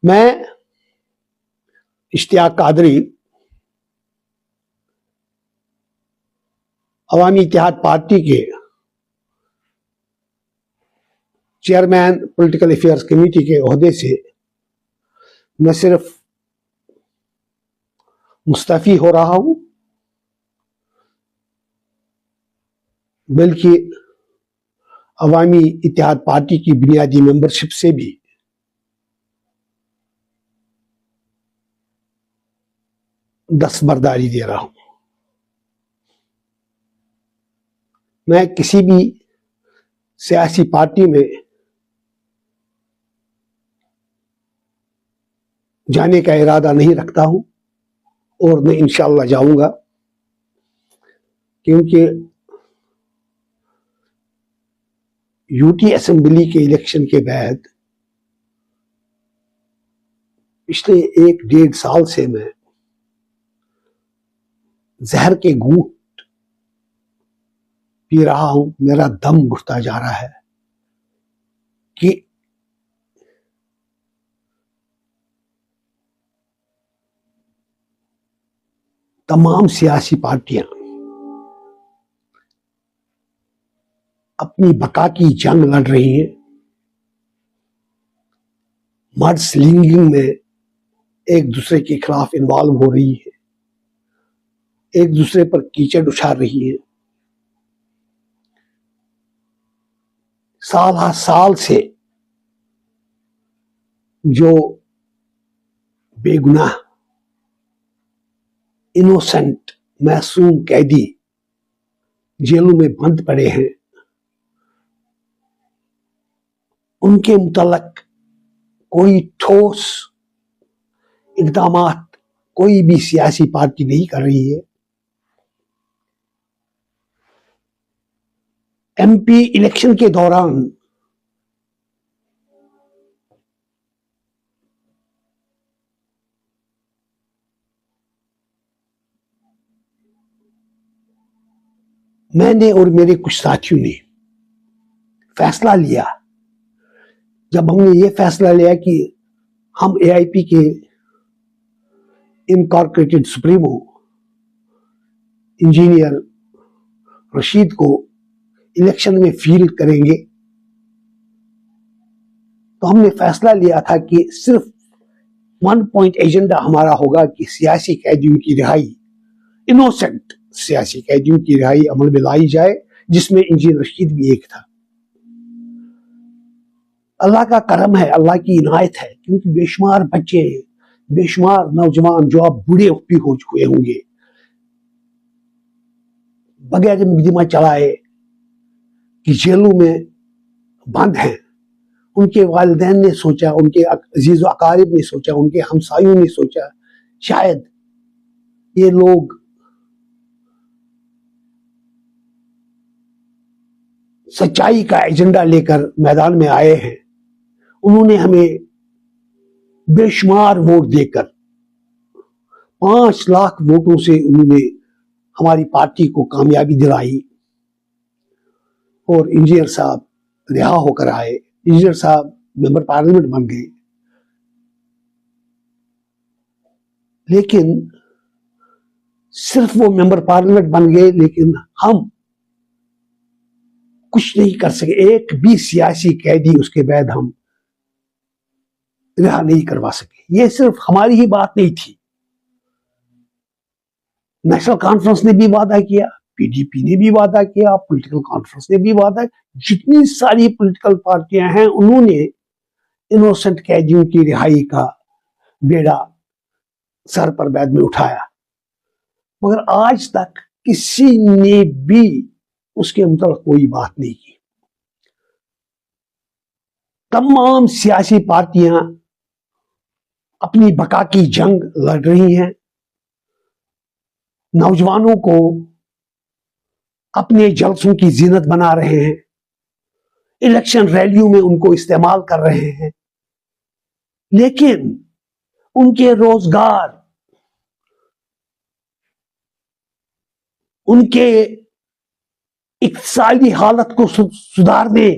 میں اشتیاق قادری عوامی اتحاد پارٹی کے چیئرمین پولیٹیکل افیئرز کمیٹی کے عہدے سے نہ صرف مستعفی ہو رہا ہوں بلکہ عوامی اتحاد پارٹی کی بنیادی ممبرشپ سے بھی دستبرداری دے رہا ہوں۔ میں کسی بھی سیاسی پارٹی میں جانے کا ارادہ نہیں رکھتا ہوں اور میں انشاءاللہ جاؤں گا، کیونکہ یو ٹی اسمبلی کے الیکشن کے بعد پچھلے 1-1.5 سال سے میں زہر کے گھونٹ پی رہا ہوں، میرا دم گھٹتا جا رہا ہے کہ تمام سیاسی پارٹیاں اپنی بقا کی جنگ لڑ رہی ہیں، مڈ سلنگنگ میں ایک دوسرے کے خلاف انوالو ہو رہی ہے، ایک دوسرے پر کیچڑ اچھال رہی ہے۔ سال ہر سال سے جو بے گناہ انوسنٹ معصوم قیدی جیلوں میں بند پڑے ہیں، ان کے متعلق کوئی ٹھوس اقدامات کوئی بھی سیاسی پارٹی نہیں کر رہی ہے۔ ایم پی الیکشن کے دوران میں نے اور میرے کچھ ساتھیوں نے فیصلہ لیا، جب ہم نے یہ فیصلہ لیا کہ ہم اے آئی پی کے انکارپوریٹڈ سپریمو انجینئر رشید کو الیکشن میں فیلڈ کریں گے، تو ہم نے فیصلہ لیا تھا کہ صرف 1 پوائنٹ ایجنڈا ہمارا ہوگا کہ سیاسی قیدیوں کی رہائی، انوسنٹ سیاسی قیدیوں کی رہائی عمل میں لائی جائے، جس میں انجینئر رشید بھی ایک تھا۔ اللہ کا کرم ہے، اللہ کی عنایت ہے، کیونکہ بے شمار بچے، بے شمار نوجوان جو اب بوڑھے بھی ہو چکے ہوں گے، بغیر مقدمہ چلائے کہ جیلوں میں بند ہیں، ان کے والدین نے سوچا، ان کے عزیز و اقارب نے سوچا، ان کے ہمسایوں نے سوچا شاید یہ لوگ سچائی کا ایجنڈا لے کر میدان میں آئے ہیں۔ انہوں نے ہمیں بے شمار ووٹ دے کر 5 لاکھ ووٹوں سے انہوں نے ہماری پارٹی کو کامیابی دلائی، اور انجینئر صاحب رہا ہو کر آئے، انجینئر صاحب ممبر پارلیمنٹ بن گئے۔ لیکن صرف وہ ممبر پارلیمنٹ بن گئے، لیکن ہم کچھ نہیں کر سکے، ایک بھی سیاسی قیدی اس کے بعد ہم رہا نہیں کروا سکے۔ یہ صرف ہماری ہی بات نہیں تھی، نیشنل کانفرنس نے بھی وعدہ کیا، پی ڈی پی نے بھی وعدہ کیا، پولیٹیکل کانفرنس نے بھی وعدہ کیا، جتنی ساری پولیٹیکل پارٹیاں ہیں انہوں نے انوسنٹ قیدیوں کی رہائی کا بیڑا سر پر بیت میں اٹھایا، مگر آج تک کسی نے بھی اس کے متعلق کوئی بات نہیں کی۔ تمام سیاسی پارٹیاں اپنی بقا کی جنگ لڑ رہی ہیں، نوجوانوں کو اپنے جلسوں کی زینت بنا رہے ہیں، الیکشن ریلیوں میں ان کو استعمال کر رہے ہیں، لیکن ان کے روزگار، ان کے اقتصادی حالت کو سدھارنے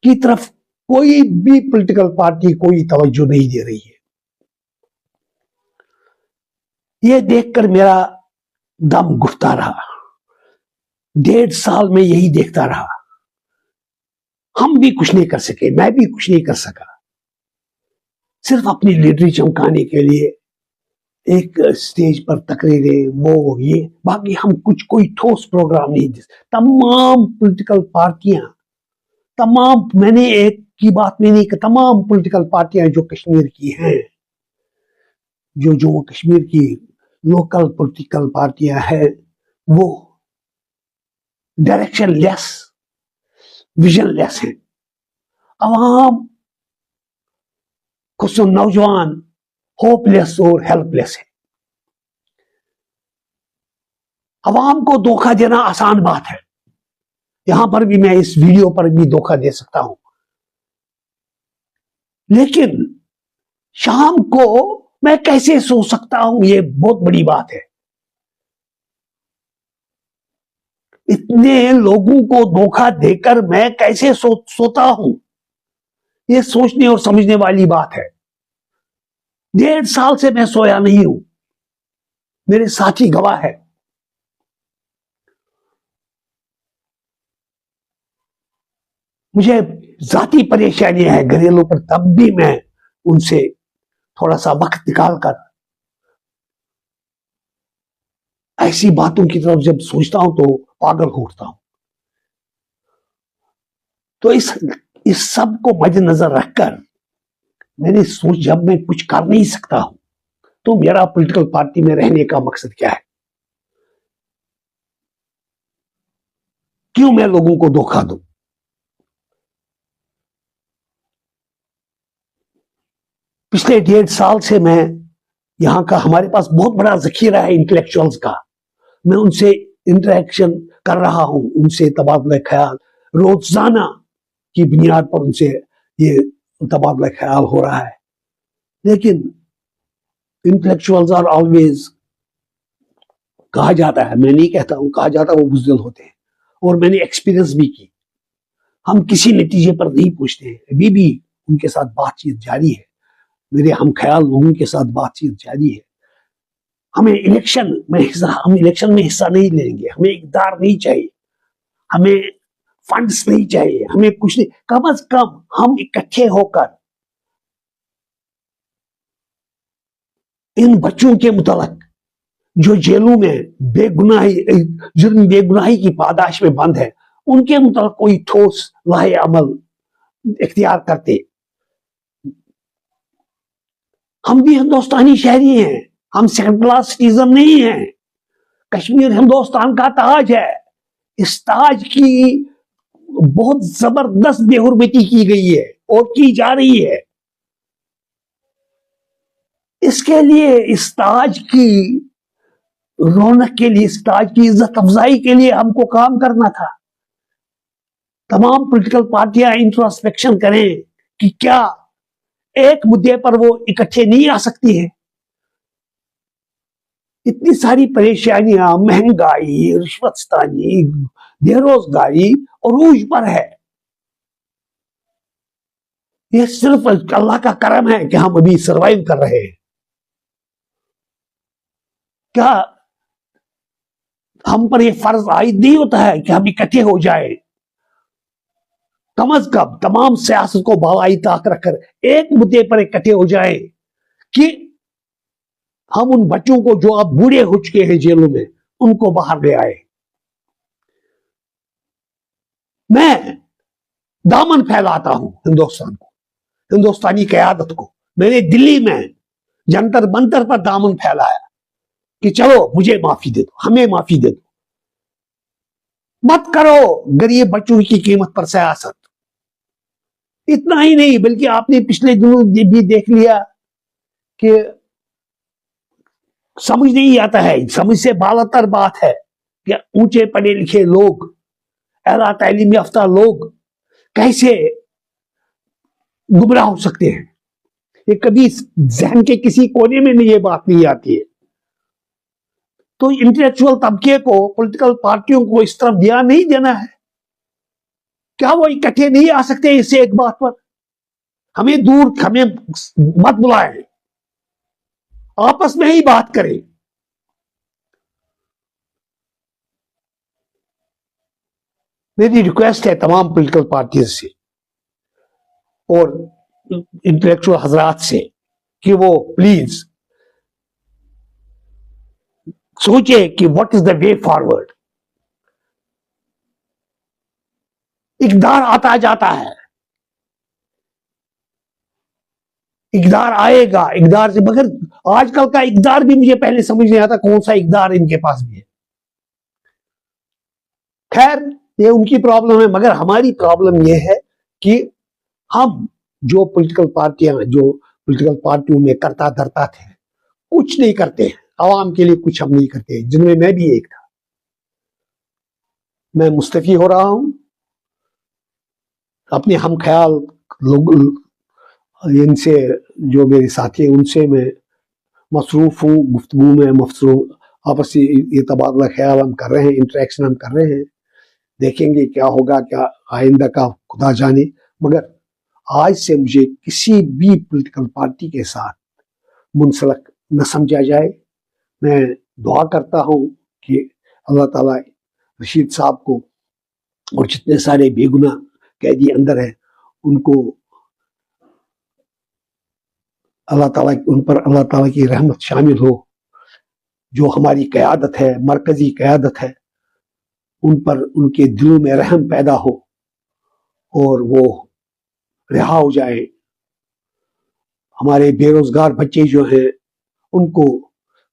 کی طرف کوئی بھی پولیٹیکل پارٹی کوئی توجہ نہیں دے رہی ہے. یہ دیکھ کر میرا دم گھٹتا رہا. 1.5 سال میں یہی دیکھتا رہا. ہم بھی کچھ نہیں کر سکے, میں بھی کچھ نہیں کر سکا. صرف اپنی لیڈری چمکانے کے لیے ایک سٹیج پر تقریریں, وہ یہ, باقی ہم کوئی ٹھوس پروگرام نہیں دے. تمام پولیٹیکل پارٹیاں, میں نے ایک کی بات میں نہیں کہ تمام پولیٹیکل پارٹیاں جو کشمیر کی ہیں, جو جموں کشمیر کی لوکل پولیٹیکل پارٹیاں ہیں, وہ ڈائریکشن لیس, ویژن لیس ہیں. عوام خصوصاً نوجوان ہوپ لیس اور ہیلپ لیس ہے. عوام کو دھوکہ دینا آسان بات ہے. یہاں پر بھی میں اس ویڈیو پر بھی دھوکہ دے سکتا ہوں, لیکن شام کو میں کیسے سو سکتا ہوں, یہ بہت بڑی بات ہے. اتنے لوگوں کو دھوکہ دے کر میں کیسے سوتا ہوں, یہ سوچنے اور سمجھنے والی بات ہے. 1.5 سال سے میں سویا نہیں ہوں, میرے ساتھی گواہ ہے. مجھے ذاتی پریشانیاں ہیں گھریلو پر, تب بھی میں ان سے تھوڑا سا وقت نکال کر ایسی باتوں کی طرف جب سوچتا ہوں تو پاگل ہو اٹھتا ہوں. تو اس سب کو مد نظر رکھ کر میں نے سوچ, جب میں کچھ کر نہیں سکتا ہوں تو میرا پولیٹیکل پارٹی میں رہنے کا مقصد کیا ہے؟ کیوں میں لوگوں کو دھوکہ دوں؟ پچھلے 1.5 سال سے میں یہاں کا, ہمارے پاس بہت بڑا ذخیرہ ہے انٹلیکچوئلز کا. میں ان سے انٹریکشن کر رہا ہوں, ان سے تبادلہ خیال روزانہ کی بنیاد پر ان سے یہ تبادلہ خیال ہو رہا ہے. لیکن انٹلیکچوئلز آر آلویز, کہا جاتا ہے, میں نہیں کہتا ہوں, کہا جاتا ہے وہ بزدل ہوتے ہیں, اور میں نے ایکسپیرینس بھی کی. ہم کسی نتیجے پر نہیں پہنچتے ہیں, ابھی بھی ان کے ساتھ بات چیت جاری ہے, میرے ہم خیال لوگوں کے ساتھ بات چیت جاری ہے. ہم الیکشن میں حصہ نہیں لیں گے, ہمیں اقتدار نہیں چاہیے, ہمیں فنڈز نہیں چاہیے, ہمیں کچھ نہیں. کم از کم ہم اکٹھے ہو کر ان بچوں کے متعلق جو جیلوں میں بے گناہی کی پاداش میں بند ہے, ان کے متعلق کوئی ٹھوس لاہ عمل اختیار کرتے. ہم بھی ہندوستانی شہری ہیں, ہم سیکنڈ کلاس سٹیزن نہیں ہیں. کشمیر ہندوستان کا تاج ہے. اس تاج کی بہت زبردست بے حرمتی کی گئی ہے اور کی جا رہی ہے. اس کے لیے, اس تاج کی رونق کے لیے, اس تاج کی عزت افزائی کے لیے ہم کو کام کرنا تھا. تمام پولیٹیکل پارٹیاں انٹراسپیکشن کریں کہ کیا ایک مدعے پر وہ اکٹھے نہیں آ سکتی ہیں. اتنی ساری پریشانیاں, مہنگائی, رشوت ستانی, بے روزگاری عروج پر ہے. یہ صرف اللہ کا کرم ہے کہ ہم ابھی سروائیو کر رہے ہیں. کیا ہم پر یہ فرض عائد نہیں ہوتا ہے کہ ہم اکٹھے ہو جائیں, کم از کم تمام سیاست کو بالائی طاق رکھ کر ایک مدعے پر اکٹھے ہو جائیں کہ ہم ان بچوں کو جو اب بوڑھے ہو چکے ہیں جیلوں میں, ان کو باہر لے آئے. میں دامن پھیلاتا ہوں ہندوستان کو, ہندوستانی قیادت کو. میں نے دلی میں جنتر منتر پر دامن پھیلایا کہ چلو مجھے معافی دے دو, ہمیں معافی دے دو, مت کرو غریب بچوں کی قیمت پر سیاست. اتنا ہی نہیں بلکہ آپ نے پچھلے دنوں بھی دیکھ لیا کہ سمجھ نہیں آتا ہے, سمجھ سے بالاتر بات ہے کہ اونچے پڑھے لکھے لوگ, اعلیٰ تعلیم یافتہ لوگ کیسے گمراہ ہو سکتے ہیں. یہ کبھی ذہن کے کسی کونے میں یہ بات نہیں آتی ہے. تو انٹلیکچوئل طبقے کو, پولیٹیکل پارٹیوں کو اس طرف دھیان نہیں دینا ہے. کیا وہ اکٹھے نہیں آ سکتے اس سے ایک بات پر؟ ہمیں دور، ہمیں مت بلائیں، آپس میں ہی بات کریں. میری ریکویسٹ ہے تمام پولیٹیکل پارٹیز سے اور انٹلیکچوئل حضرات سے کہ وہ پلیز سوچے کہ what is the way forward. اقدار آتا جاتا ہے، اقدار آئے گا، اقدار سے، مگر آج کل کا اقدار بھی مجھے پہلے سمجھ نہیں آتا کون سا اقدار ان کے پاس بھی ہے. خیر یہ ان کی پرابلم ہے، مگر ہماری پرابلم یہ ہے کہ ہم جو پولیٹیکل پارٹیاں، جو پولیٹیکل پارٹیوں میں کرتا دھرتا تھے، کچھ نہیں کرتے ہیں عوام کے لیے، کچھ ہم نہیں کرتے، جن میں بھی ایک تھا. میں مستعفی ہو رہا ہوں، اپنے ہم خیال لوگ ان سے، جو میرے ساتھی ہیں ان سے میں مصروف ہوں، گفتگو میں مصروف، آپس یہ تبادلہ خیال ہم کر رہے ہیں، انٹریکشن ہم کر رہے ہیں. دیکھیں گے کیا ہوگا، کیا آئندہ کا خدا جانے. مگر آج سے مجھے کسی بھی پولیٹیکل پارٹی کے ساتھ منسلک نہ سمجھا جائے. میں دعا کرتا ہوں کہ اللہ تعالیٰ رشید صاحب کو اور جتنے سارے بے گناہ قیدی اندر ہیں ان کو اللہ تعالیٰ کی رحمت شامل ہو. جو ہماری قیادت ہے، مرکزی قیادت ہے، ان پر ان کے دلوں میں رحم پیدا ہو اور وہ رہا ہو جائے. ہمارے بے روزگار بچے جو ہیں ان کو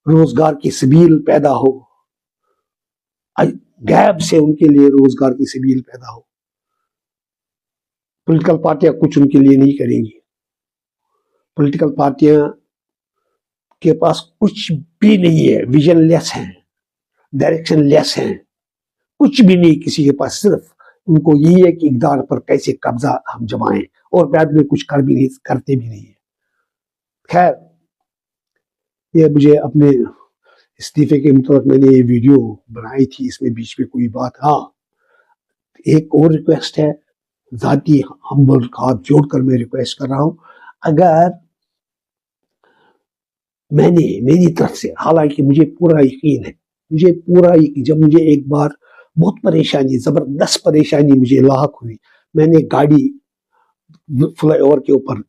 روزگار کی سبیل پیدا ہو، غیب سے ان کے لیے روزگار کی سبیل پیدا ہو. پولیٹیکل پارٹیاں کچھ ان کے لیے نہیں کریں گی. پولیٹیکل پارٹیاں کے پاس کچھ بھی نہیں ہے، ویژن لیس ہیں، ڈائریکشن لیس ہیں، کچھ بھی نہیں کسی کے پاس. صرف ان کو یہی ہے کہ اقدار پر کیسے قبضہ ہم جمائیں، اور بعد میں کچھ کرتے بھی نہیں ہیں. خیر یہ مجھے اپنے استعفے کے متعلق میں نے یہ ویڈیو بنائی تھی، اس میں بیچ میں کوئی بات. ہاں ایک اور ریکویسٹ ہے، ذاتی ہمبل ہاتھ جوڑ کر میں ریکویسٹ کر رہا ہوں، اگر میں نے میری طرف سے، حالانکہ مجھے پورا یقین ہے، جب مجھے ایک بار بہت پریشانی، زبردست پریشانی مجھے لاحق ہوئی، میں نے گاڑی فلائی اوور کے اوپر،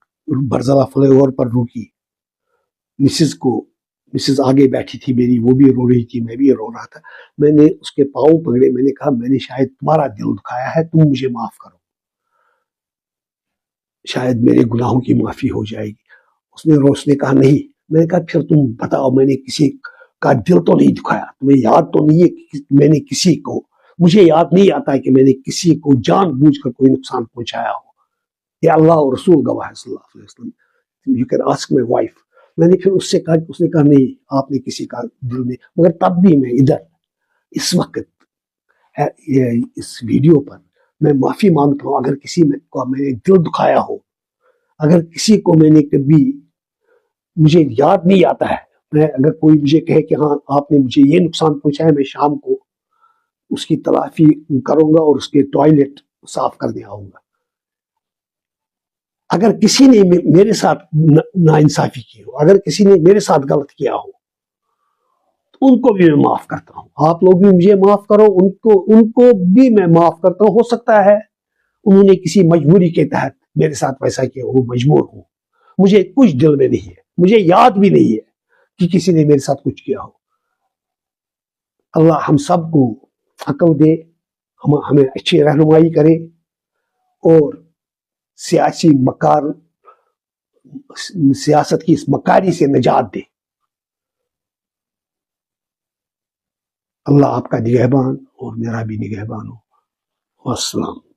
برزلہ فلائی اوور پر روکی، مسز آگے بیٹھی تھی میری، وہ بھی رو رہی تھی، میں بھی رو رہا تھا. میں نے اس کے پاؤں پکڑے، میں نے کہا میں نے شاید تمہارا دل دکھایا ہے، تم مجھے معاف کرو، شاید میرے گناہوں کی معافی ہو جائے گی. اس نے کہا نہیں. میں نے کہا پھر تم بتاؤ، میں نے کسی کا دل تو نہیں دکھایا، تمہیں یاد تو نہیں ہے کہ میں نے کسی کو، مجھے یاد نہیں آتا ہے کہ میں نے کسی کو جان بوجھ کر کوئی نقصان پہنچایا ہو. یا اللہ اور رسول گواہ ہے صلی اللہ علیہ وسلم، you can ask my wife. میں نے پھر اس سے کہا، اس نے کہا نہیں آپ نے کسی کا دل میں، مگر تب بھی میں ادھر اس وقت اس ویڈیو پر میں معافی مانگتا ہوں اگر کسی کو میں نے دل دکھایا ہو، اگر کسی کو میں نے کبھی، مجھے یاد نہیں آتا ہے، میں اگر کوئی مجھے کہے کہ ہاں آپ نے مجھے یہ نقصان پہنچایا، میں شام کو اس کی تلافی کروں گا اور اس کے ٹوائلٹ صاف کرنے آؤں گا. اگر کسی نے میرے ساتھ ناانصافی کی ہو، اگر کسی نے میرے ساتھ غلط کیا ہو، تو ان کو بھی میں معاف کرتا ہوں. آپ لوگ بھی مجھے معاف کرو، ان کو بھی میں معاف کرتا ہوں. ہو سکتا ہے انہوں نے کسی مجبوری کے تحت میرے ساتھ ویسا کیا، وہ مجبور ہو، مجھے کچھ دل میں نہیں ہے، مجھے یاد بھی نہیں ہے کہ کسی نے میرے ساتھ کچھ کیا ہو. اللہ ہم سب کو عقل دے، ہمیں اچھی رہنمائی کرے اور سیاست کی اس مکاری سے نجات دے. اللہ آپ کا نگہبان اور میرا بھی نگہبان ہو. والسلام.